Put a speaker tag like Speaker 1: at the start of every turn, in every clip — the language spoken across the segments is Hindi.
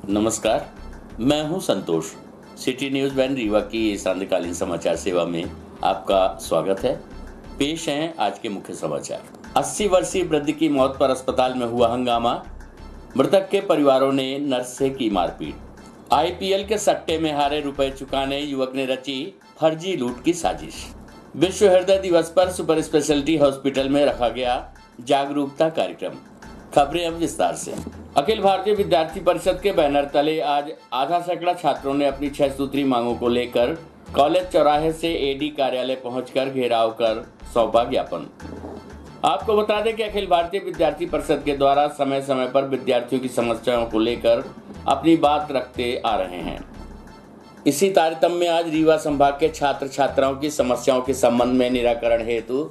Speaker 1: नमस्कार, मैं हूं संतोष। सिटी न्यूज़ वैन रीवा की सांध्यकालीन समाचार सेवा में आपका स्वागत है। पेश हैं आज के मुख्य समाचार। 80 वर्षीय वृद्ध की मौत पर अस्पताल में हुआ हंगामा। मृतक के परिवारों ने नर्स से की मारपीट। आईपीएल के सट्टे में हारे रुपए चुकाने युवक ने रची फर्जी लूट की साजिश। विश्व हृदय दिवस पर सुपर स्पेशलिटी हॉस्पिटल में रखा गया जागरूकता कार्यक्रम। खबरें अब विस्तार से। अखिल भारतीय विद्यार्थी परिषद के बैनर तले आज आधा सैकड़ा छात्रों ने अपनी 6 सूत्री मांगों को लेकर कॉलेज चौराहे से एडी कार्यालय पहुंचकर घेराव कर सौंपा ज्ञापन। आपको बता दें कि अखिल भारतीय विद्यार्थी परिषद के द्वारा समय समय पर विद्यार्थियों की समस्याओं को लेकर अपनी बात रखते आ रहे हैं। इसी तारतम्य में आज रीवा संभाग के छात्र छात्राओं की समस्याओं के संबंध में निराकरण हेतु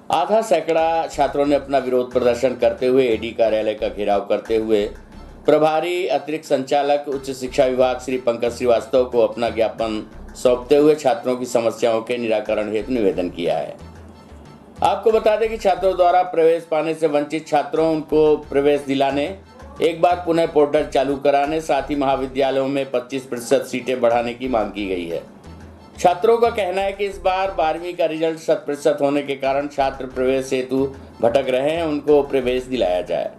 Speaker 1: आधा सैकड़ा छात्रों ने अपना विरोध प्रदर्शन करते हुए एडी कार्यालय का घेराव करते हुए प्रभारी अतिरिक्त संचालक उच्च शिक्षा विभाग श्री पंकज श्रीवास्तव को अपना ज्ञापन सौंपते हुए छात्रों की समस्याओं के निराकरण हेतु निवेदन किया है। आपको बता दें कि छात्रों द्वारा प्रवेश पाने से वंचित छात्रों उनको प्रवेश दिलाने, एक बार पुनः पोर्टल चालू कराने, साथ ही महाविद्यालयों में 25% सीटें बढ़ाने की मांग की गई है। छात्रों का कहना है कि इस बार 12वीं का रिजल्ट 100% होने के कारण छात्र प्रवेश हेतु भटक रहे हैं, उनको प्रवेश दिलाया जाए।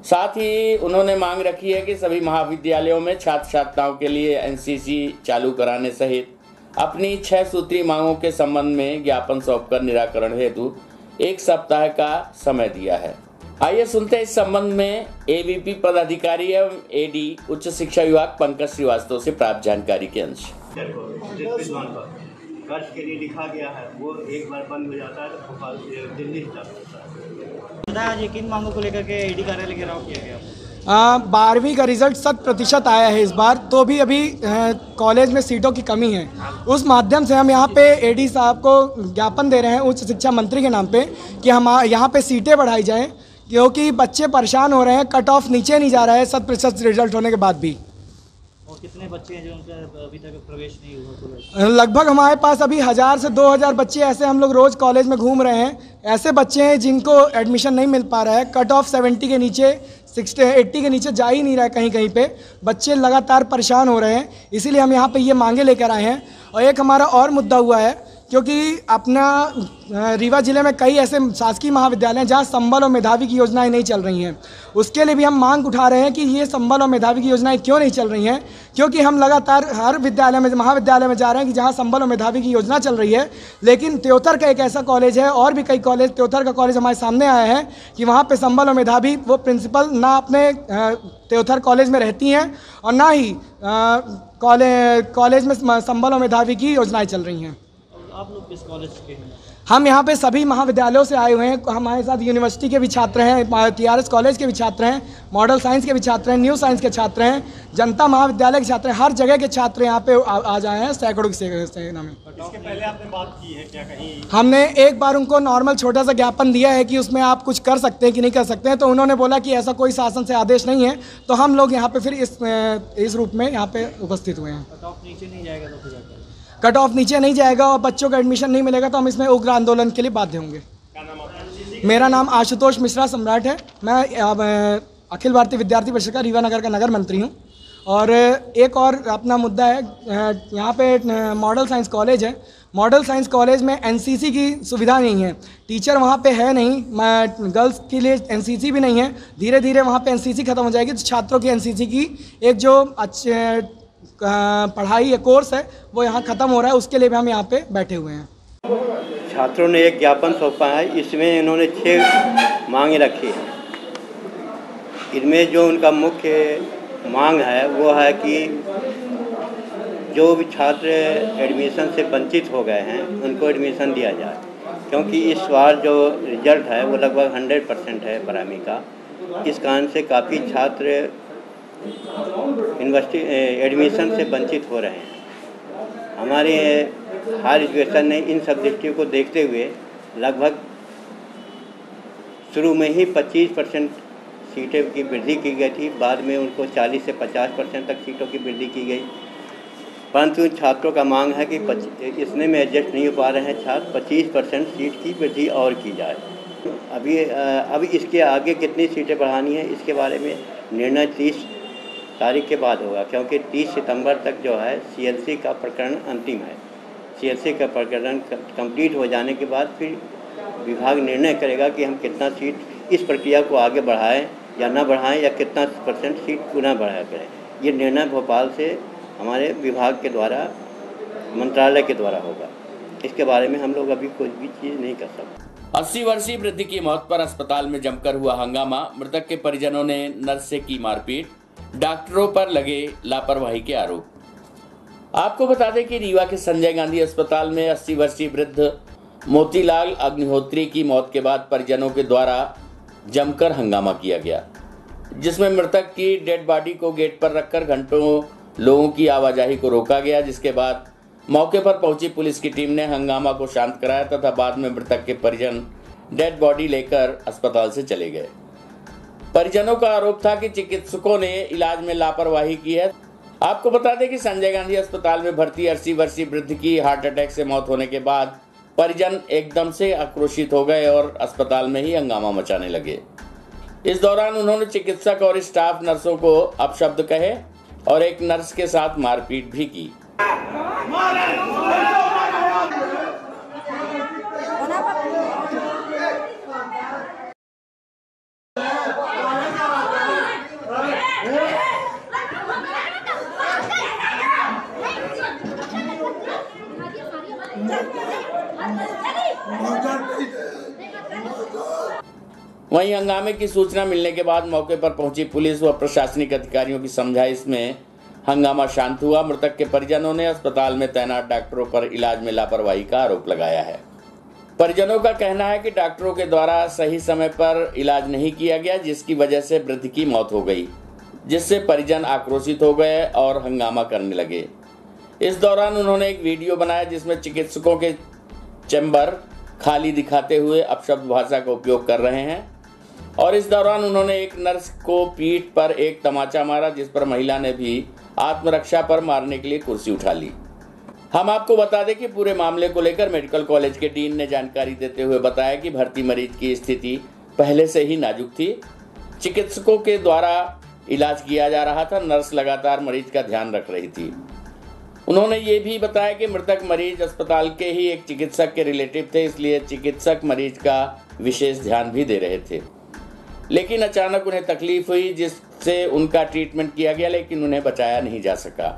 Speaker 1: साथ ही उन्होंने मांग रखी है कि सभी महाविद्यालयों में छात्र छात्राओं के लिए एनसीसी चालू कराने सहित अपनी 6 सूत्री मांगों के संबंध में ज्ञापन सौंपकर निराकरण हेतु 1 सप्ताह का समय दिया है। आइए सुनते हैं इस संबंध में एबीपी पदाधिकारी एवं एडी उच्च शिक्षा विभाग पंकज श्रीवास्तव से प्राप्त जानकारी के अंश।
Speaker 2: कर्ज के लिए लिखा गया है, वो एक बार बंद हो जाता है तो भोपाल से दिल्ली जाता है। आज किन मांगों को लेकर के एडी कार्यालय घेराव किया गया?
Speaker 3: 12वीं का रिजल्ट 100% आया है इस बार, तो भी अभी कॉलेज में सीटों की कमी है। उस माध्यम से हम यहाँ पे एडी साहब को ज्ञापन दे रहे हैं उच्च शिक्षा मंत्री के नाम पे कि हम यहाँ पे सीटें बढ़ाई जाएं, क्योंकि बच्चे परेशान हो रहे हैं। कट ऑफ नीचे नहीं जा रहा है 100% रिजल्ट होने के बाद भी।
Speaker 2: और कितने बच्चे हैं जो उनका अभी तक प्रवेश नहीं हुआ?
Speaker 3: लगभग हमारे पास अभी 1000 से 2000 बच्चे ऐसे हम लोग रोज़ कॉलेज में घूम रहे हैं। ऐसे बच्चे हैं जिनको एडमिशन नहीं मिल पा रहा है। कट ऑफ 70 के नीचे 80 के नीचे जा ही नहीं रहा है। कहीं कहीं पे बच्चे लगातार परेशान हो रहे हैं, इसीलिए हम यहाँ पे ये मांगे लेकर आए हैं। और एक हमारा और मुद्दा हुआ है, क्योंकि अपना रीवा जिले में कई ऐसे शासकीय महाविद्यालय हैं जहाँ संबल और मेधावी की योजनाएं नहीं चल रही हैं। उसके लिए भी हम मांग उठा रहे हैं कि ये संबल और मेधावी की योजनाएं क्यों नहीं चल रही हैं, क्योंकि हम लगातार हर विद्यालय में महाविद्यालय में जा रहे हैं कि जहाँ संबल और मेधावी की योजना चल रही है, लेकिन त्योथर का एक ऐसा कॉलेज है और भी कई कॉलेज, त्योथर का कॉलेज हमारे सामने आया है कि वहाँ पर संबल और मेधावी वो प्रिंसिपल ना अपने त्योथर कॉलेज में रहती हैं और ना ही कॉलेज में संबल और मेधावी की योजनाएँ चल रही हैं।
Speaker 2: आप लोग किस कॉलेज के हैं?
Speaker 3: हम यहाँ पे सभी महाविद्यालयों से आए हुए हैं। हमारे साथ यूनिवर्सिटी के भी छात्र हैं, टीआरएस कॉलेज के भी छात्र हैं, मॉडल साइंस के भी छात्र हैं, न्यू साइंस के छात्र हैं, जनता महाविद्यालय के छात्र हैं। हर जगह के छात्र यहाँ पे आ जाए हैं, सैकड़ों की संख्या में।
Speaker 2: इसके पहले आपने बात की है क्या कहीं?
Speaker 3: हमने एक बार उनको नॉर्मल छोटा सा ज्ञापन दिया है कि उसमें आप कुछ कर सकते हैं कि नहीं कर सकते हैं, तो उन्होंने बोला कि ऐसा कोई शासन से आदेश नहीं है। तो हम लोग यहाँ पे फिर इस रूप में यहाँ पे उपस्थित हुए हैं।
Speaker 2: कट ऑफ नीचे नहीं जाएगा तो फिर
Speaker 3: कट ऑफ नीचे नहीं जाएगा और बच्चों का एडमिशन नहीं मिलेगा तो हम इसमें उग्र आंदोलन के लिए बाध्य होंगे।
Speaker 2: क्या नाम आपका?
Speaker 3: मेरा नाम आशुतोष मिश्रा सम्राट है। मैं अखिल भारतीय विद्यार्थी परिषद का रीवा नगर का नगर मंत्री हूँ। और एक और अपना मुद्दा है, यहाँ पे मॉडल साइंस कॉलेज है। मॉडल साइंस कॉलेज में एनसीसी की सुविधा नहीं है, टीचर वहाँ पे है नहीं, गर्ल्स के लिए एनसीसी भी नहीं है। धीरे धीरे वहाँ पे एनसीसी खत्म हो जाएगी तो छात्रों की एनसीसी की एक जो अच्छे पढ़ाई है, कोर्स है, वो यहाँ ख़त्म हो रहा है। उसके लिए भी हम यहाँ पे बैठे हुए हैं।
Speaker 2: छात्रों ने एक ज्ञापन सौंपा है, इसमें इन्होंने 6 मांगे रखी हैं। इनमें जो उनका मुख्य मांग है वो है कि जो भी छात्र एडमिशन से वंचित हो गए हैं उनको एडमिशन दिया जाए, क्योंकि इस बार जो रिजल्ट है वो लगभग 100% है 12वीं का। इस कारण से काफ़ी छात्र यूनिवर्सिटी एडमिशन से वंचित हो रहे हैं। हमारे हायर एजुकेशन ने इन सब दृष्टियों को देखते हुए लगभग शुरू में ही 25% सीटें की वृद्धि की गई थी, बाद में उनको 40 से 50% तक सीटों की वृद्धि की गई। परंतु छात्रों का मांग है कि इसने में एडजस्ट नहीं हो पा रहे हैं छात्र, 25% सीट की वृद्धि और की जाए। अभी इसके आगे कितनी सीटें बढ़ानी है इसके बारे में निर्णय 30 तारीख के बाद होगा, क्योंकि 30 सितंबर तक जो है CLC का प्रकरण अंतिम है। CLC का प्रकरण कंप्लीट हो जाने के बाद फिर विभाग निर्णय करेगा कि हम कितना सीट इस प्रक्रिया को आगे बढ़ाएं या ना बढ़ाएं, या कितना % सीट पुनः बढ़ाया करें। ये निर्णय भोपाल से हमारे विभाग के द्वारा, मंत्रालय के द्वारा होगा। इसके बारे में हम लोग अभी कोई भी चीज़ नहीं कर सकते।
Speaker 1: 80 वर्षीय वृद्ध की मौत पर अस्पताल में जमकर हुआ हंगामा, मृतक के परिजनों ने नर्स से की मारपीट, डॉक्टरों पर लगे लापरवाही के आरोप। आपको बता दें कि रीवा के संजय गांधी अस्पताल में 80 वर्षीय वृद्ध मोतीलाल अग्निहोत्री की मौत के बाद परिजनों के द्वारा जमकर हंगामा किया गया, जिसमें मृतक की डेड बॉडी को गेट पर रखकर घंटों लोगों की आवाजाही को रोका गया, जिसके बाद मौके पर पहुंची पुलिस की टीम ने हंगामा को शांत कराया तथा बाद में मृतक के परिजन डेड बॉडी लेकर अस्पताल से चले गए। परिजनों का आरोप था कि चिकित्सकों ने इलाज में लापरवाही की है। आपको बता दें कि संजय गांधी अस्पताल में भर्ती 80 वर्षीय वृद्ध की हार्ट अटैक से मौत होने के बाद परिजन एकदम से आक्रोशित हो गए और अस्पताल में ही हंगामा मचाने लगे। इस दौरान उन्होंने चिकित्सक और स्टाफ नर्सों को अपशब्द कहे और एक नर्स के साथ मारपीट भी की। वहीं हंगामे की सूचना मिलने के बाद मौके पर पहुंची पुलिस व प्रशासनिक अधिकारियों की समझाइश में हंगामा शांत हुआ। मृतक के परिजनों ने अस्पताल में तैनात डॉक्टरों पर इलाज में लापरवाही का आरोप लगाया है। परिजनों का कहना है कि डॉक्टरों के द्वारा सही समय पर इलाज नहीं किया गया, जिसकी वजह से वृद्ध की मौत हो गई, जिससे परिजन आक्रोशित हो गए और हंगामा करने लगे। इस दौरान उन्होंने एक वीडियो बनाया जिसमें चिकित्सकों के चैम्बर खाली दिखाते हुए अपशब्द भाषा का उपयोग कर रहे हैं और इस दौरान उन्होंने एक नर्स को पीठ पर एक तमाचा मारा, जिस पर महिला ने भी आत्मरक्षा पर मारने के लिए कुर्सी उठा ली। हम आपको बता दें कि पूरे मामले को लेकर मेडिकल कॉलेज के डीन ने जानकारी देते हुए बताया कि भर्ती मरीज की स्थिति पहले से ही नाजुक थी। चिकित्सकों के द्वारा इलाज किया जा रहा था, नर्स लगातार मरीज का ध्यान रख रही थी। उन्होंने ये भी बताया कि मृतक मरीज अस्पताल के ही एक चिकित्सक के रिलेटिव थे, इसलिए चिकित्सक मरीज का विशेष ध्यान भी दे रहे थे। लेकिन अचानक उन्हें तकलीफ हुई, जिससे उनका ट्रीटमेंट किया गया, लेकिन उन्हें बचाया नहीं जा सका।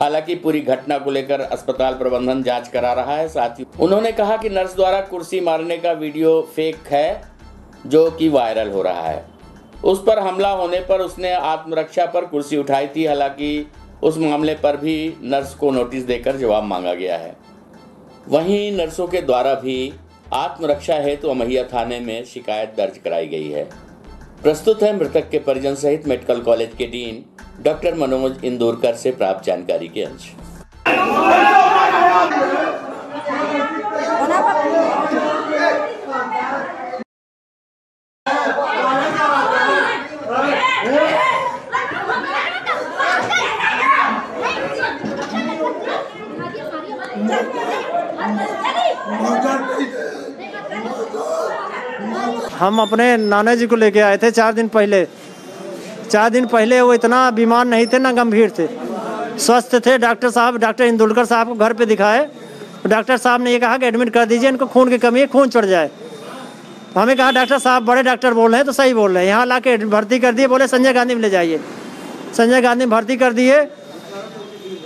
Speaker 1: हालांकि पूरी घटना को लेकर अस्पताल प्रबंधन जांच करा रहा है। साथ ही उन्होंने कहा कि नर्स द्वारा कुर्सी मारने का वीडियो फेक है, जो कि वायरल हो रहा है। उस पर हमला होने पर उसने आत्मरक्षा पर कुर्सी उठाई थी। हालांकि उस मामले पर भी नर्स को नोटिस देकर जवाब मांगा गया है। वहीं नर्सों के द्वारा भी आत्मरक्षा हेतु अमहिया थाने में शिकायत दर्ज कराई गई है। प्रस्तुत है मृतक के परिजन सहित मेडिकल कॉलेज के डीन डॉक्टर मनोज इंदौरकर से प्राप्त जानकारी के अंश।
Speaker 4: हम अपने नाना जी को लेके आए थे 4 दिन पहले। 4 दिन पहले वो इतना बीमार नहीं थे, ना गंभीर थे, स्वस्थ थे। डॉक्टर इंदुलकर साहब को घर पे दिखाए। डॉक्टर साहब ने ये कहा कि एडमिट कर दीजिए, इनको खून की कमी है, खून चढ़ जाए। हमें कहा डॉक्टर साहब बड़े डॉक्टर बोल रहे हैं तो सही बोल रहे हैं। यहाँ ला के भर्ती कर दिए, बोले संजय गांधी में ले जाइए। संजय गांधी में भर्ती कर दिए।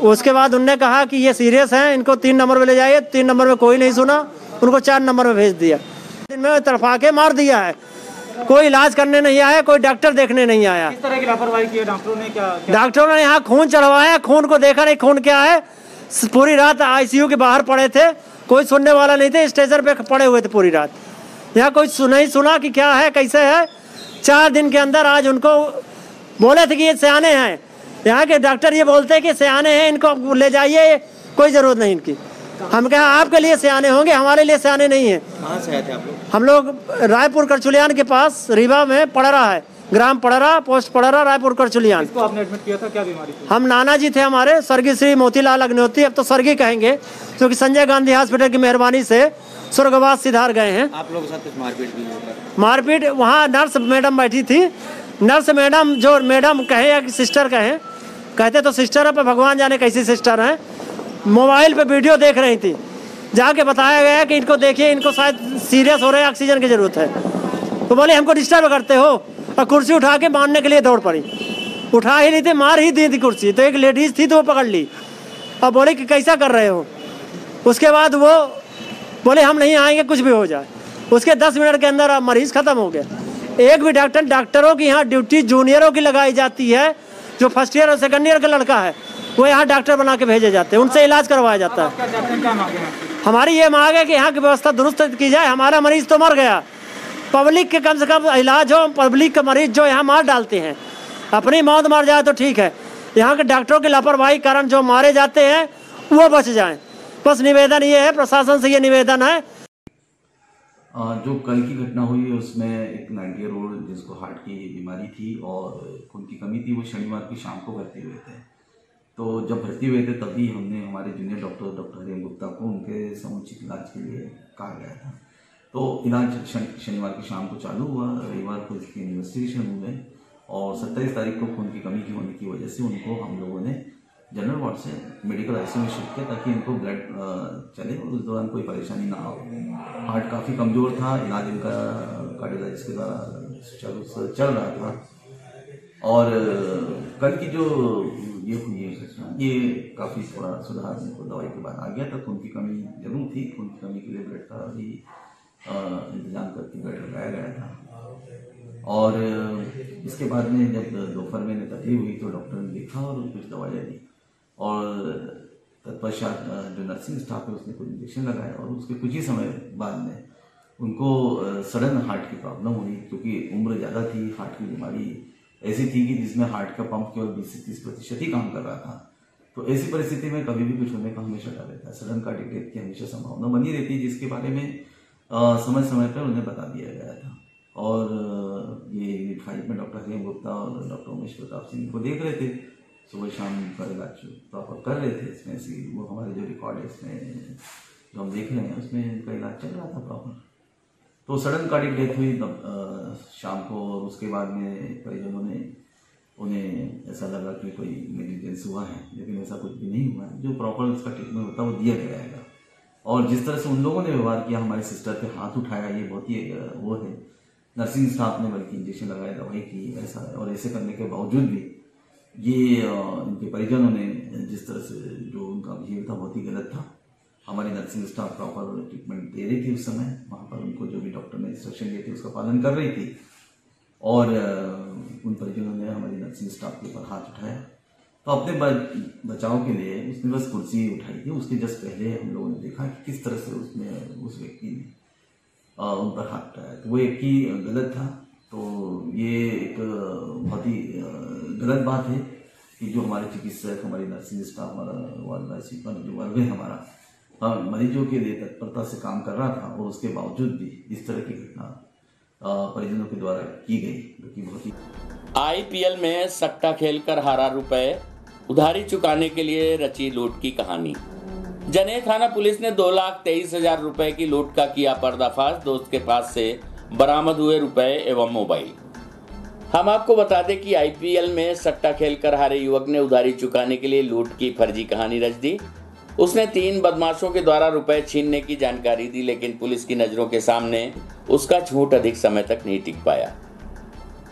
Speaker 4: उसके बाद उनने कहा कि ये सीरियस हैं, इनको 3 नंबर में ले जाइए। 3 नंबर में कोई नहीं सुना, उनको 4 नंबर में भेज दिया। दिन में तरफा के मार दिया है। कोई इलाज करने नहीं आया, कोई डॉक्टर देखने नहीं आया।
Speaker 5: किस तरह की लापरवाही की है डॉक्टरों ने? क्या
Speaker 4: डॉक्टरों ने यहाँ खून चढ़वाया, खून को देखा नहीं, खून क्या है। पूरी रात आईसीयू के बाहर पड़े थे, कोई सुनने वाला नहीं थे, स्टेशन पे पड़े हुए थे पूरी रात। यहाँ कोई नहीं सुना कि क्या है, कैसे है। 4 दिन के अंदर आज उनको बोले थे कि ये सियाने हैं। यहाँ के डॉक्टर ये बोलते हैं कि सियाने हैं, इनको ले जाइए, कोई ज़रूरत नहीं इनकी। हम कहा आपके लिए सियाने होंगे, हमारे लिए सियाने नहीं है।
Speaker 5: कहाँ से आए थे आप लोग?
Speaker 4: हम लोग रायपुर करचुलियान के पास रीवा में पड़रा है, ग्राम पड़रा, पोस्ट पड़रा, रायपुर करचुलियान।
Speaker 5: इसको आपने एडमिट किया था, क्या बीमारी थी?
Speaker 4: हम नाना जी थे हमारे, स्वर्गीय श्री मोतीलाल अग्निहोत्री, अब तो स्वर्गीय कहेंगे, क्योंकि संजय गांधी हॉस्पिटल की मेहरबानी से स्वर्गवास सिधार गए हैं।
Speaker 5: आप लोगों के साथ कुछ मारपीट भी हुई?
Speaker 4: मारपीट वहाँ नर्स मैडम बैठी थी, नर्स मैडम, जो मैडम कहे या सिस्टर कहे, कहते तो सिस्टर है, पर भगवान जाने कैसी सिस्टर है, मोबाइल पे वीडियो देख रही थी। जाके बताया गया कि इनको देखिए, इनको शायद सीरियस हो रहे हैं, ऑक्सीजन की ज़रूरत है। तो बोले हमको डिस्टर्ब करते हो, और कुर्सी उठा के मारने के लिए दौड़ पड़ी। उठा ही नहीं थे, मार ही दी थी कुर्सी। तो एक लेडीज़ थी तो वो पकड़ ली और बोले कि कैसा कर रहे हो। उसके बाद वो बोले हम नहीं आएंगे, कुछ भी हो जाए। उसके 10 मिनट के अंदर मरीज़ ख़त्म हो गया। एक भी डॉक्टरों की यहाँ ड्यूटी जूनियरों की लगाई जाती है। जो फर्स्ट ईयर और सेकंड ईयर का लड़का है वो यहाँ डॉक्टर बना के भेजे जाते हैं, उनसे इलाज करवाया जाता है। हमारी ये मांग है कि यहाँ की व्यवस्था दुरुस्त की जाए। हमारा मरीज तो मर गया, पब्लिक के कम से कम इलाज हो। पब्लिक के मरीज जो यहाँ मार डालते हैं, अपनी मौत मर जाए तो ठीक है, यहाँ के डॉक्टरों की लापरवाही कारण जो मारे जाते हैं वो बच जाएं। बस निवेदन ये है, प्रशासन से ये निवेदन है।
Speaker 6: जो कल की घटना हुई है उसमें एक 90 ईयर ओल्ड जिसको हार्ट की बीमारी थी और खून की कमी थी, वो शनिवार की शाम को भर्ती हुए थे। तो जब भर्ती हुए थे तभी हमने हमारे जूनियर डॉक्टर हरिम गुप्ता को उनके समुचित इलाज के लिए कहा गया था। तो इलाज शनिवार की शाम को चालू हुआ, रविवार को इसके इन्वेस्टिगेशन हुए और 27 तारीख को खून की कमी की होने की वजह से उनको हम लोगों ने जनरल वार्ड से मेडिकल आईसीयू में शिफ्ट किया ताकि इनको ब्लड चले और उस दौरान कोई परेशानी ना हो। हार्ट काफ़ी कमज़ोर था, इलाज इनका कार्डियोलॉजिस्ट के द्वारा सुचारू रूप से चल रहा था। और कल की जो ये हुई है ये काफ़ी थोड़ा सुधार इनको दवाई के बाद आ गया था। खून की कमी जरूर थी, खून की कमी के लिए ब्लड का भी इंतजाम करके ब्लड लगाया गया था। और इसके बाद में जब दोपहर में तकलीफ हुई तो डॉक्टर ने देखा और कुछ दवाइयाँ दी और तत्पश्चात जो नर्सिंग स्टाफ है उसने कुछ इंजेक्शन लगाया और उसके कुछ ही समय बाद में उनको सडन हार्ट की प्रॉब्लम हुई, क्योंकि उम्र ज़्यादा थी। हार्ट की बीमारी ऐसी थी कि जिसमें हार्ट का पंप केवल 20 से 30% ही काम कर रहा था। तो ऐसी परिस्थिति में कभी भी कुछ होने का हमेशा डर रहता है। सडन कार्डियक डेथ की हमेशा संभावना बनी रहती है, जिसके बारे में समय समय पर उन्हें बता दिया गया था। और ये यूनिट 5 में डॉक्टर हरिम गुप्ता और डॉक्टर उमेश प्रताप सिंह को देख रहे थे, सुबह शाम का इलाज प्रॉपर कर रहे थे। इसमें से वो हमारे जो रिकॉर्ड है इसमें जो हम देख रहे हैं उसमें इनका इलाज चल रहा था प्रॉपर। तो सडन कार्डियक डेथ हुई शाम को और उसके बाद में परिजनों ने उन्हें ऐसा लगा कि कोई नेग्लिजेंस हुआ है, लेकिन ऐसा कुछ भी नहीं हुआ है। जो प्रॉपर उसका ट्रीटमेंट होता है वो दिया जाएगा। और जिस तरह से उन लोगों ने व्यवहार किया, हमारे सिस्टर पे हाथ उठाया, ये बहुत ही वो है। नर्सिंग स्टाफ ने बल्कि इंजेक्शन लगाया, दवाई की, ऐसा है। और ऐसे करने के बावजूद भी ये इनके परिजनों ने जिस तरह से जो उनका बिहेवियर था बहुत ही गलत था। हमारी नर्सिंग स्टाफ प्रॉपर ट्रीटमेंट दे रही थी उस समय, वहाँ पर उनको जो भी डॉक्टर ने इंस्ट्रक्शन दिए थे उसका पालन कर रही थी। और उन परिजनों ने हमारी नर्सिंग स्टाफ के ऊपर हाथ उठाया। तो अपने बचाव के लिए उसने बस कुर्सी उठाई थी, उसके जस्ट पहले हम लोगों ने देखा कि किस तरह से उसने उस व्यक्ति ने उन पर हाथ उठाया। तो वो एक ही गलत था। तो ये एक बहुत ही गलत बात है कि जो हमारे चिकित्सक, हमारी नर्सिंग स्टाफ, हमारा वार्ड जो वर्ग है हमारा, मरीजों के लिए तत्परता से काम कर रहा था और उसके बावजूद भी इस तरह की घटना परिजनों के द्वारा की गई, जो कि बहुत ही।
Speaker 1: IPL में सट्टा खेलकर हारा रुपए, उधारी चुकाने के लिए रची लूट की कहानी। जनेह थाना पुलिस ने 2,23,000 रुपए की लूट का किया पर्दाफाश। दोस्त के पास से बरामद हुए रुपए एवं मोबाइल। हम आपको बता दें कि IPL में सट्टा खेलकर हारे युवक ने उधारी चुकाने के लिए लूट की फर्जी कहानी रच दी। उसने 3 बदमाशों के द्वारा रुपए छीनने की जानकारी दी, लेकिन पुलिस की नजरों के सामने उसका झूठ अधिक समय तक नहीं टिक पाया।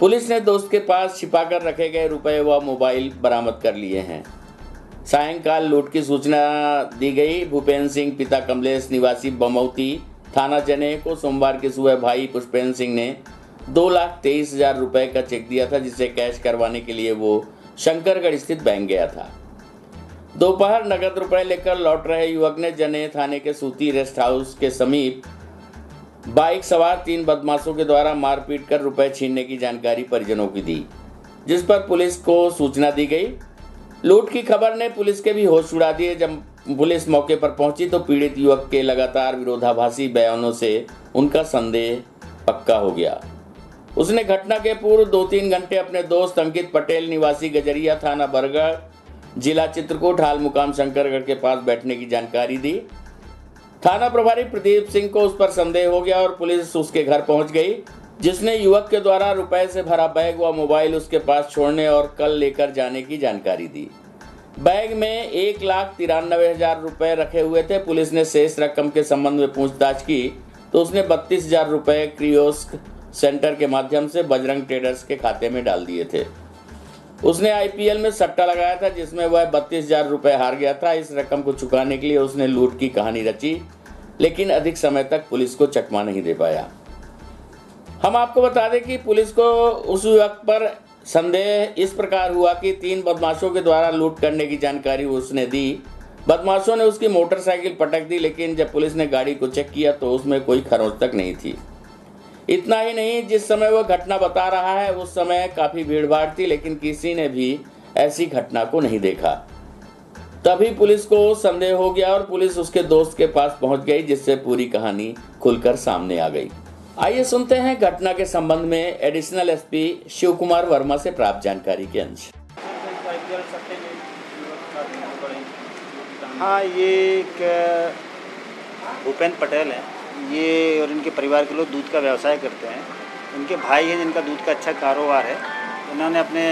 Speaker 1: पुलिस ने दोस्त के पास छिपाकर रखे गए रुपए व मोबाइल बरामद कर लिए हैं। सायंकाल लूट की सूचना दी गई। भूपेंद्र सिंह पिता कमलेश निवासी बमौती थाना जनेह को सोमवार की सुबह भाई पुष्पेंद्र सिंह ने 2,23,000 रुपए का चेक दिया था, जिसे कैश करवाने के लिए वो शंकरगढ़ स्थित बैंक गया था। दोपहर नगद रुपए लेकर लौट रहे युवक ने जनेह थाने के सूती रेस्ट हाउस के समीप बाइक सवार 3 बदमाशों के द्वारा मारपीट कर रुपए छीनने की जानकारी परिजनों की दी, जिस पर पुलिस को सूचना दी गई। लूट की खबर ने पुलिस के भी होश उड़ा दिए। जब पुलिस मौके पर पहुंची तो पीड़ित युवक के लगातार विरोधाभासी बयानों से उनका संदेह पक्का हो गया। उसने घटना के पूर्व 2-3 घंटे अपने दोस्त अंकित पटेल निवासी गजरिया थाना बरगढ़ जिला चित्रकूट हाल मुकाम शंकरगढ़ के पास बैठने की जानकारी दी। थाना प्रभारी प्रदीप सिंह को उस पर संदेह हो गया और पुलिस उसके घर पहुंच गई। जिसने युवक के द्वारा रुपए से भरा बैग व मोबाइल उसके पास छोड़ने और कल लेकर जाने की जानकारी दी। बैग में 1,93,000 रुपए रखे हुए थे। पुलिस ने शेष रकम के संबंध में पूछताछ की तो उसने 32,000 रुपए कियोस्क सेंटर के माध्यम से बजरंग ट्रेडर्स के खाते में डाल दिए थे। उसने IPL में सट्टा लगाया था जिसमें वह 32,000 रुपए हार गया था। इस रकम को चुकाने के लिए उसने लूट की कहानी रची, लेकिन अधिक समय तक पुलिस को चकमा नहीं दे पाया। हम आपको बता दें कि पुलिस को उस वक्त पर संदेह इस प्रकार हुआ कि 3 बदमाशों के द्वारा लूट करने की जानकारी उसने दी। बदमाशों ने उसकी मोटरसाइकिल पटक दी, लेकिन जब पुलिस ने गाड़ी को चेक किया तो उसमें कोई खरोंच तक नहीं थी। इतना ही नहीं, जिस समय वह घटना बता रहा है उस समय काफी भीड़ भाड़ थी, लेकिन किसी ने भी ऐसी घटना को नहीं देखा। तभी पुलिस को संदेह हो गया और पुलिस उसके दोस्त के पास पहुंच गई, जिससे पूरी कहानी खुलकर सामने आ गई। आइए सुनते हैं घटना के संबंध में एडिशनल SP शिव कुमार वर्मा से प्राप्त जानकारी के अंश।
Speaker 7: हाँ, ये एक भूपेंद्र पटेल हैं, ये और इनके परिवार के लोग दूध का व्यवसाय करते हैं। इनके भाई हैं जिनका दूध का अच्छा कारोबार है। इन्होंने अपने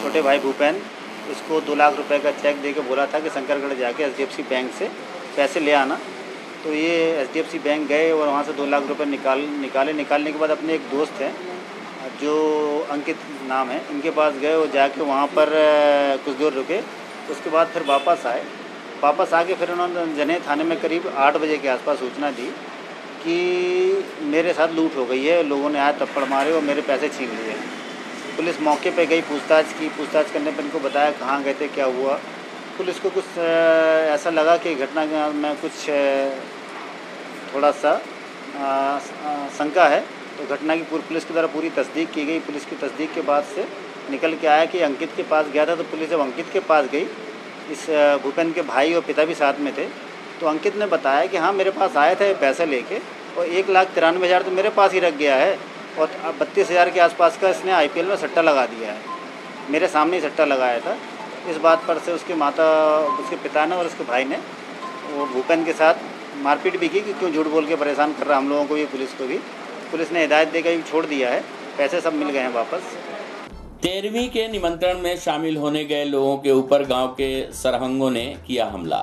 Speaker 7: छोटे भाई भूपेंद्र इसको 2 लाख रुपए का चेक दे के बोला था कि शंकरगढ़ जाके HDFC बैंक से पैसे ले आना। तो ये HDFC बैंक गए और वहाँ से 2 लाख रुपए निकालने के बाद अपने एक दोस्त हैं जो अंकित नाम है, इनके पास गए और जाके वहाँ पर कुछ देर रुके। उसके बाद फिर वापस आके फिर उन्होंने जने थाने में करीब 8 बजे के आसपास सूचना दी कि मेरे साथ लूट हो गई है, लोगों ने आए थप्पड़ मारे और मेरे पैसे छीन लिए। पुलिस मौके पे गई, पूछताछ करने पर इनको बताया कहाँ गए थे, क्या हुआ। पुलिस को कुछ ऐसा लगा कि घटना में कुछ थोड़ा सा शंका है, तो घटना की पुलिस के द्वारा पूरी तस्दीक की गई। पुलिस की तस्दीक के बाद से निकल के आया कि अंकित के पास गया था। तो पुलिस जब अंकित के पास गई, इस भूपेंद्र के भाई और पिता भी साथ में थे, तो अंकित ने बताया कि हाँ मेरे पास आए थे पैसे लेके और 1,93,000 तो मेरे पास ही रख गया है और 32,000 के आसपास का इसने IPL में सट्टा लगा दिया है। मेरे सामने ही सट्टा लगाया था। इस बात पर से उसके पिता ने और उसके भाई ने वो भूपेंद्र के साथ मारपीट भी की कि क्यों झूठ बोल के परेशान कर रहा हम लोगों को भी, पुलिस को भी। पुलिस ने हिदायत देकर छोड़ दिया है, पैसे सब मिल गए हैं वापस।
Speaker 1: 13वीं के निमंत्रण में शामिल होने गए लोगों के ऊपर गांव के सरहंगों ने किया हमला।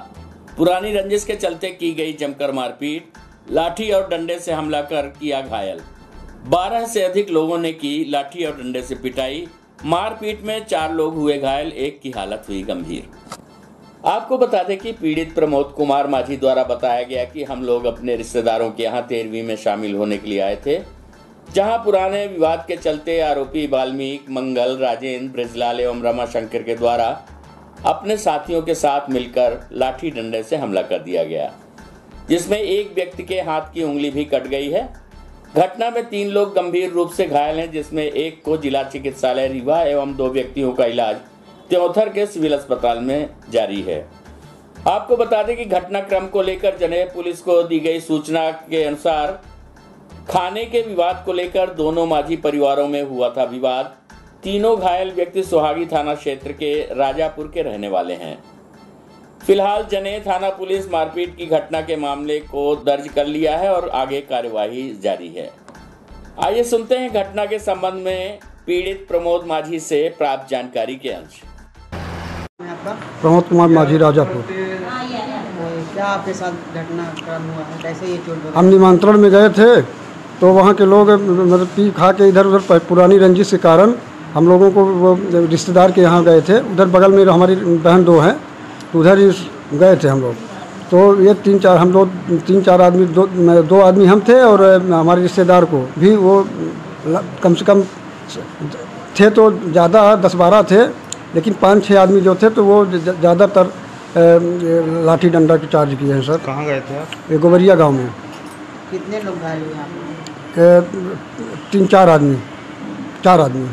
Speaker 1: पुरानी रंजिश के चलते की गई जमकर मारपीट, लाठी और डंडे से हमला कर किया घायल। 12 से अधिक लोगों ने की लाठी और डंडे से पिटाई। मारपीट में 4 लोग हुए घायल, एक की हालत हुई गंभीर। आपको बता दें कि पीड़ित प्रमोद कुमार माझी द्वारा बताया गया कि हम लोग अपने रिश्तेदारों के यहाँ 13वीं में शामिल होने के लिए आए थे, जहां पुराने विवाद के चलते आरोपी वाल्मीकि, मंगल, राजेंद्र, ब्रजलाल एवं रमाशंकर के द्वारा अपने साथियों के साथ मिलकर लाठी डंडे से हमला कर दिया गया, जिसमें एक व्यक्ति के हाथ की उंगली भी कट गई है। घटना में 3 लोग गंभीर रूप से घायल हैं, जिसमें एक को जिला चिकित्सालय रीवा एवं 2 व्यक्तियों का इलाज त्योंथर के सिविल अस्पताल में जारी है। आपको बता दें कि घटनाक्रम को लेकर जनेह पुलिस को दी गई सूचना के अनुसार खाने के विवाद को लेकर दोनों माझी परिवारों में हुआ था विवाद। तीनों घायल व्यक्ति सोहागी थाना क्षेत्र के राजापुर के रहने वाले हैं। फिलहाल जनेह थाना पुलिस मारपीट की घटना के मामले को दर्ज कर लिया है और आगे कार्यवाही जारी है। आइए सुनते हैं घटना के संबंध में पीड़ित प्रमोद माझी से प्राप्त जानकारी के अंश।
Speaker 8: प्रमोद कुमार माझी, राजापुर।
Speaker 9: क्या आपके साथ घटनाक्रम हुआ है, कैसे ये चोट?
Speaker 8: हम निमंत्रण में गए थे तो वहाँ के लोग मतलब पी खा के इधर उधर पुरानी रंजिश के कारण हम लोगों को वो रिश्तेदार के यहाँ गए थे। उधर बगल में हमारी बहन 2 हैं, तो उधर ही गए थे हम लोग। तो ये 3-4 आदमी, 2 आदमी हम थे और हमारे रिश्तेदार को भी वो कम से कम थे तो ज़्यादा 10-12 थे, लेकिन 5-6 आदमी जो थे तो वो ज़्यादातर लाठी डंडा की चार्ज किए हैं सर।
Speaker 5: कहाँ गए थे आप?
Speaker 8: ये गोबरिया गांव में।
Speaker 9: कितने लोग घायल हुए यहाँ?
Speaker 8: 3-4 आदमी, 4 आदमी।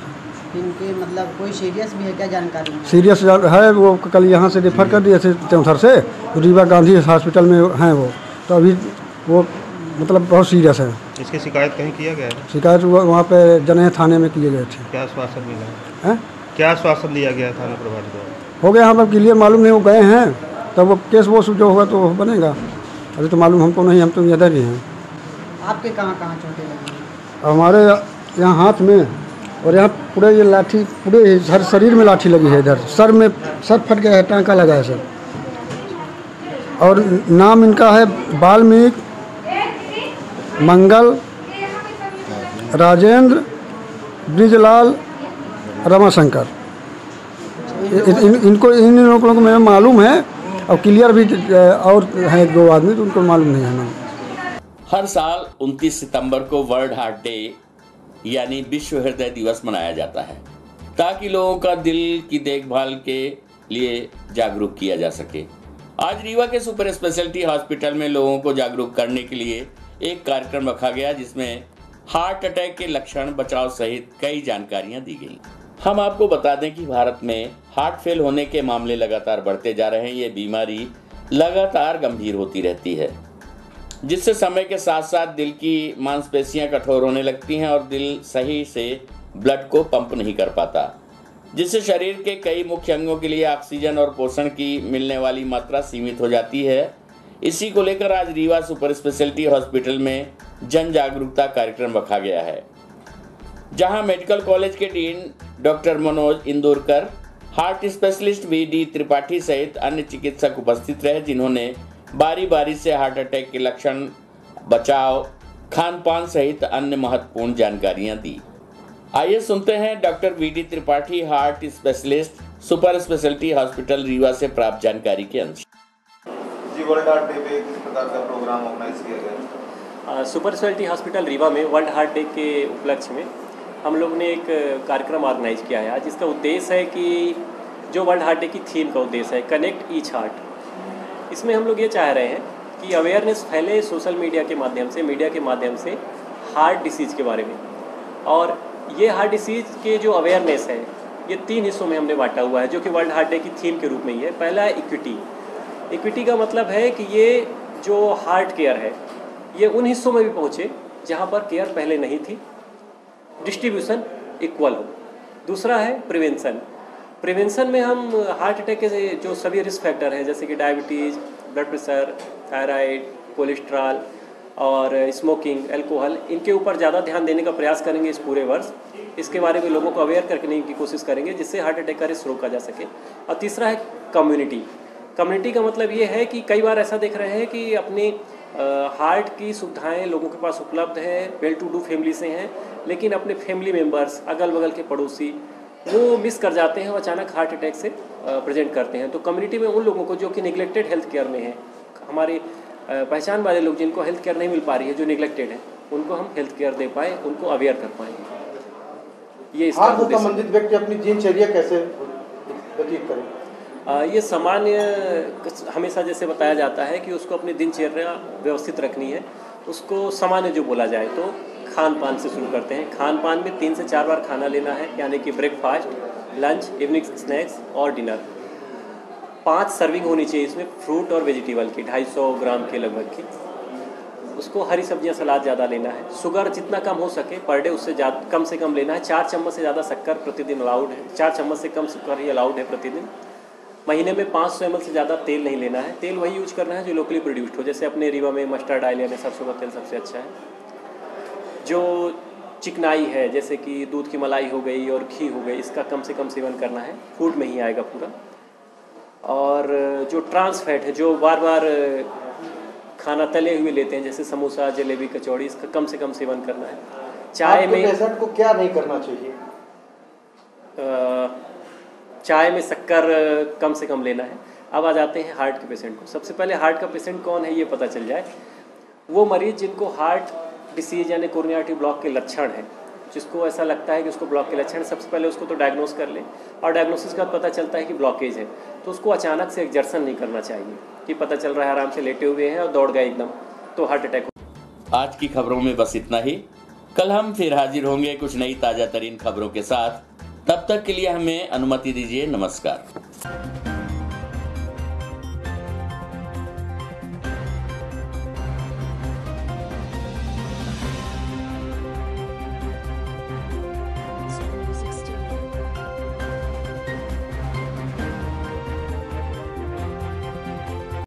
Speaker 9: इनके मतलब कोई सीरियस भी है क्या, जानकारी?
Speaker 8: सीरियस है, वो कल यहाँ से रेफर कर दिए थे त्योंथर से, रीवा गांधी हॉस्पिटल में हैं वो। तो अभी वो मतलब बहुत सीरियस है।
Speaker 5: इसकी शिकायत कहीं किया गया है?
Speaker 8: शिकायत वहाँ पे जनेह थाने में किए गए थे।
Speaker 5: क्या आश्वासन मिला
Speaker 8: है?
Speaker 5: क्या आश्वासन दिया गया थाना प्रभारी द्वारा?
Speaker 8: हो गया, हम अब क्लियर मालूम नहीं, वो गए हैं तब वो केस वो जो होगा तो बनेगा। अभी तो मालूम हमको नहीं, हम तो इधर ही हैं।
Speaker 9: आपके कहाँ चोटें लगी?
Speaker 8: हमारे यहाँ हाथ में और यहाँ पूरे ये लाठी, पूरे हर शरीर में लाठी लगी है। इधर सर फट गया है, टांका लगा है सर। और नाम इनका है वाल्मीकि, मंगल, राजेंद्र, ब्रिजलाल, रमाशंकर। इनको इन लोगों को मैं मालूम है और क्लियर भी, और हैं 2 आदमी तो उनको मालूम नहीं है नाम।
Speaker 1: हर साल 29 सितंबर को वर्ल्ड हार्ट डे यानी विश्व हृदय दिवस मनाया जाता है ताकि लोगों का दिल की देखभाल के लिए जागरूक किया जा सके। आज रीवा के सुपर स्पेशलिटी हॉस्पिटल में लोगों को जागरूक करने के लिए एक कार्यक्रम रखा गया जिसमें हार्ट अटैक के लक्षण, बचाव सहित कई जानकारियां दी गई। हम आपको बता दें कि भारत में हार्ट फेल होने के मामले लगातार बढ़ते जा रहे हैं। ये बीमारी लगातार गंभीर होती रहती है जिससे समय के साथ साथ दिल की मांसपेशियां कठोर होने लगती हैं और दिल सही से ब्लड को पंप नहीं कर पाता, जिससे शरीर के कई मुख्य अंगों के लिए ऑक्सीजन और पोषण की मिलने वाली मात्रा सीमित हो जाती है। इसी को लेकर आज रीवा सुपर स्पेशलिटी हॉस्पिटल में जन जागरूकता कार्यक्रम रखा गया है, जहां मेडिकल कॉलेज के dean doctor Manoj Indurkar, heart specialist VD. Tripathi सहित अन्य चिकित्सक उपस्थित रहे, जिन्होंने बारी बारी से हार्ट अटैक के लक्षण, बचाव, खान पान सहित अन्य महत्वपूर्ण जानकारियां दी। आइए सुनते हैं doctor VD. Tripathi, heart specialist, super speciality hospital Rewa से प्राप्त जानकारी के अनुसार।
Speaker 10: जी, वर्ल्ड हार्ट डे पे किस प्रकार का प्रोग्राम ऑर्गेनाइज किया गया?
Speaker 11: सुपर स्पेशलिटी हॉस्पिटल रीवा में वर्ल्ड हार्ट डे के उपलक्ष्य में हम लोग ने एक कार्यक्रम ऑर्गेनाइज किया है आज, जिसका उद्देश्य है कि जो वर्ल्ड हार्ट डे की थीम का उद्देश्य है कनेक्ट ईच हार्ट। इसमें हम लोग ये चाह रहे हैं कि अवेयरनेस फैले सोशल मीडिया के माध्यम से, मीडिया के माध्यम से हार्ट डिसीज़ के बारे में। और ये हार्ट डिसीज़ के जो अवेयरनेस है ये 3 हिस्सों में हमने बांटा हुआ है, जो कि वर्ल्ड हार्ट डे की थीम के रूप में ही है। पहला है इक्विटी। इक्विटी का मतलब है कि ये जो हार्ट केयर है ये उन हिस्सों में भी पहुँचे जहाँ पर केयर पहले नहीं थी, डिस्ट्रीब्यूशन इक्वल हो। दूसरा है प्रिवेंशन। प्रिवेंशन में हम हार्ट अटैक के जो सभी रिस्क फैक्टर हैं जैसे कि diabetes, blood pressure, thyroid, cholesterol और स्मोकिंग, अल्कोहल, इनके ऊपर ज़्यादा ध्यान देने का प्रयास करेंगे इस पूरे वर्ष। इसके बारे में लोगों को अवेयर करने की कोशिश करेंगे जिससे हार्ट अटैक का रिस्क रोका जा सके। और तीसरा है कम्युनिटी। कम्युनिटी का मतलब ये है कि कई बार ऐसा देख रहे हैं कि अपनी हार्ट की सुविधाएं लोगों के पास उपलब्ध है, वेल टू डू फैमिली से हैं, लेकिन अपने फैमिली मेम्बर्स, अगल बगल के पड़ोसी वो मिस कर जाते हैं और अचानक हार्ट अटैक से प्रेजेंट करते हैं। तो कम्युनिटी में उन लोगों को जो कि निगलेक्टेड हेल्थ केयर में है, हमारे पहचान वाले लोग जिनको हेल्थ केयर नहीं मिल पा रही है, जो निगलेक्टेड है, उनको हम हेल्थ केयर दे पाएँ, उनको अवेयर कर पाएँ। ये इसका
Speaker 10: हार्ट से संबंधित व्यक्ति अपनी दिनचर्या कैसे व्यतीत करें?
Speaker 11: ये सामान्य हमेशा जैसे बताया जाता है कि उसको अपनी दिनचर्या व्यवस्थित रखनी है। उसको सामान्य जो बोला जाए तो खान पान से शुरू करते हैं। खान पान में 3 से 4 बार खाना लेना है, यानी कि ब्रेकफास्ट, लंच, इवनिंग स्नैक्स और डिनर। 5 सर्विंग होनी चाहिए इसमें फ्रूट और वेजिटेबल की, 250 ग्राम के लगभग की। उसको हरी सब्जियां, सलाद ज़्यादा लेना है। शुगर जितना कम हो सके पर डे उससे कम से कम लेना है। 4 चम्मच से ज़्यादा शक्कर प्रतिदिन अलाउड है, 4 चम्मच से कम शक्कर ही अलाउड है प्रतिदिन। महीने में 500 ml से ज़्यादा तेल नहीं लेना है। तेल वही यूज करना है जो लोकली प्रोड्यूस्ड हो, जैसे अपने रीवा में मस्टर्ड ऑयल यानी सरसों का तेल सबसे अच्छा है। जो चिकनाई है जैसे कि दूध की मलाई हो गई और घी हो गई, इसका कम से कम सेवन करना है, फूड में ही आएगा पूरा। और जो ट्रांस फैट है, जो बार बार खाना तले हुए लेते हैं जैसे समोसा, जलेबी, कचौड़ी, इसका कम से कम सेवन करना है। चाय में
Speaker 10: पेशेंट को क्या नहीं करना चाहिए?
Speaker 11: चाय में शक्कर कम से कम लेना है। अब आ जाते हैं हार्ट के पेशेंट को। सबसे पहले हार्ट का पेशेंट कौन है ये पता चल जाए। वो मरीज़ जिनको हार्ट डिसीज यानी कोरोनरी आर्टरी ब्लॉक के लक्षण हैं, जिसको ऐसा लगता है कि उसको ब्लॉक के लक्षण, सबसे पहले उसको तो डायग्नोस कर ले, और डायग्नोसिस का पता चलता है कि ब्लॉकेज है, तो उसको अचानक से एक्जर्सन नहीं करना चाहिए कि पता चल रहा है आराम से लेटे हुए हैं और दौड़ गए एकदम, तो हार्ट अटैक हो।
Speaker 1: आज की खबरों में बस इतना ही। कल हम फिर हाजिर होंगे कुछ नई ताज़ा तरीन खबरों के साथ। तब तक के लिए हमें अनुमति दीजिए। नमस्कार।